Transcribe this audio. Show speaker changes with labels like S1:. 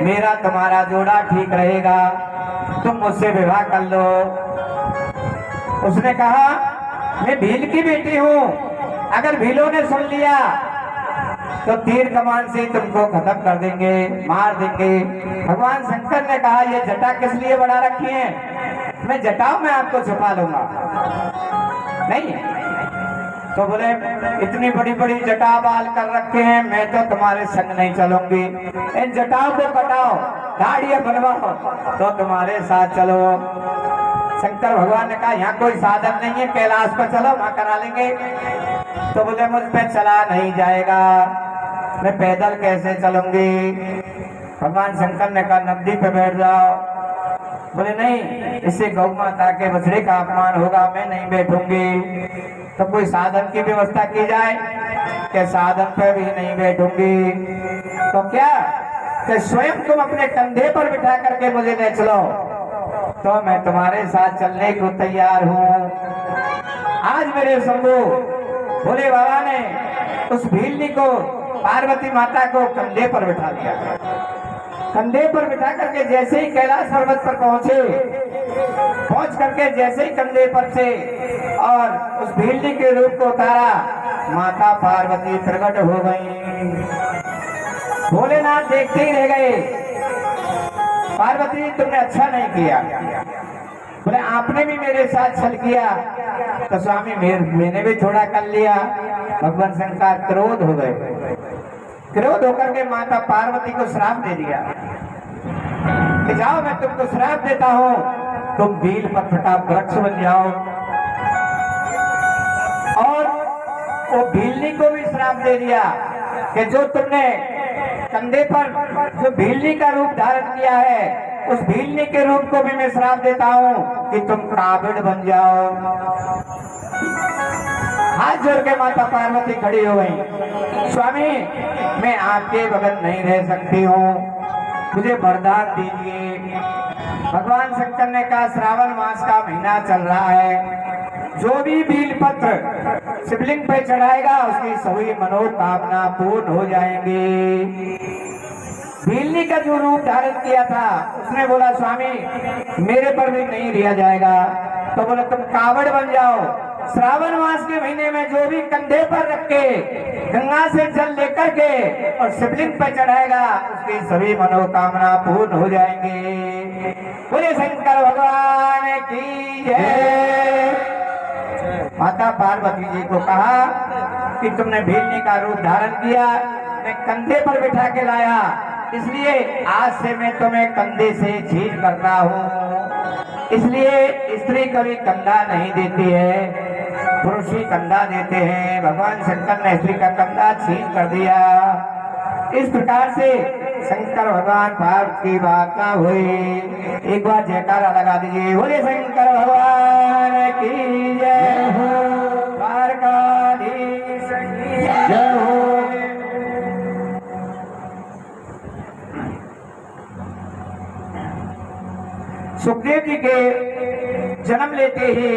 S1: मेरा तुम्हारा जोड़ा ठीक रहेगा, तुम मुझसे विवाह कर लो। उसने कहा मैं भील की बेटी हूँ, अगर भीलों ने सुन लिया तो तीर कमान से तुमको खत्म कर देंगे, मार देंगे। भगवान शंकर ने कहा ये जटा किस लिए बढ़ा रखी है, मैं जटाओं में आपको छुपा लूंगा। नहीं तो बोले इतनी बड़ी बड़ी जटा बाल कर रखे हैं, मैं तो तुम्हारे संग नहीं चलूंगी, इन जटाओं को कटाओ, दाढ़ियां बनवाओ तो तुम्हारे साथ चलो। शंकर भगवान ने कहा यहाँ कोई साधन नहीं है, कैलाश पर चलो वहां करा लेंगे। तो बोले मुझ पे चला नहीं जाएगा, मैं पैदल कैसे चलूंगी। भगवान शंकर ने कहा नदी पे बैठ जाओ। बोले नहीं, इससे गौ माता के बछड़े का अपमान होगा, मैं नहीं बैठूंगी। तो कोई साधन की व्यवस्था की जाए, कि साधन पर भी नहीं बैठूंगी। तो क्या कि स्वयं तुम अपने कंधे पर बिठा करके मुझे ले चलो, तो मैं तुम्हारे साथ चलने को तैयार हूँ। आज मेरे शंभू भोले बाबा ने उस भीलनी को, पार्वती माता को कंधे पर बिठा दिया। कंधे पर बिठा करके जैसे ही कैलाश पर्वत पर पहुंच करके जैसे ही कंधे पर से और उस भीलनी के रूप को उतारा, माता पार्वती प्रकट हो गई। भोलेनाथ देखते ही रह गए। पार्वती तुमने अच्छा नहीं किया, बोले आपने भी मेरे साथ छल किया, तो स्वामी मैंने भी थोड़ा कर लिया। भगवान शंकर क्रोध हो गए। क्रोध होकर के माता पार्वती को श्राप दे दिया कि जाओ मैं तुमको श्राप देता हूँ, तुम बील पत्र का वृक्ष बन जाओ। और वो भीलनी को भी श्राप दे दिया कि जो तुमने कंधे पर जो भीलनी का रूप धारण किया है, उस भीलनी के रूप को भी मैं श्राप देता हूँ कि तुम काबिड़ बन जाओ। हाथ जोड़ के माता पार्वती खड़ी हो गई। स्वामी मैं आपके बगल नहीं रह सकती हूँ, मुझे वरदान दीजिए। भगवान शंकर ने कहा श्रावण मास का महीना चल रहा है, जो भी बील पत्र शिवलिंग पे चढ़ाएगा उसकी सभी मनोकामना पूर्ण हो जाएंगी। भीलनी का जो रूप धारण किया था, उसने बोला स्वामी मेरे पर भी नहीं लिया जाएगा। तो बोला तुम कावड़ बन जाओ, श्रावण मास के महीने में जो भी कंधे पर रख के गंगा से जल लेकर के और शिवलिंग पर चढ़ाएगा उसकी सभी मनोकामना पूर्ण हो जाएंगे। बोले शंकर भगवान की जय। माता पार्वती जी को कहा कि तुमने भीलनी का रूप धारण किया, मैं कंधे पर बिठा के लाया, इसलिए आज से मैं तुम्हें कंधे से छीन करता हूँ। इसलिए स्त्री कभी कंधा नहीं देती है, पुरुष ही कंधा देते हैं। भगवान शंकर ने स्त्री का कंधा छीन कर दिया। इस प्रकार से शंकर भगवान पार्वती की वार्ता हुई। एक बार जयकारा लगा दीजिए, बोले शंकर भगवान की जय हो, द्वारकाधीश की जय हो। सुखदेव जी के जन्म लेते ही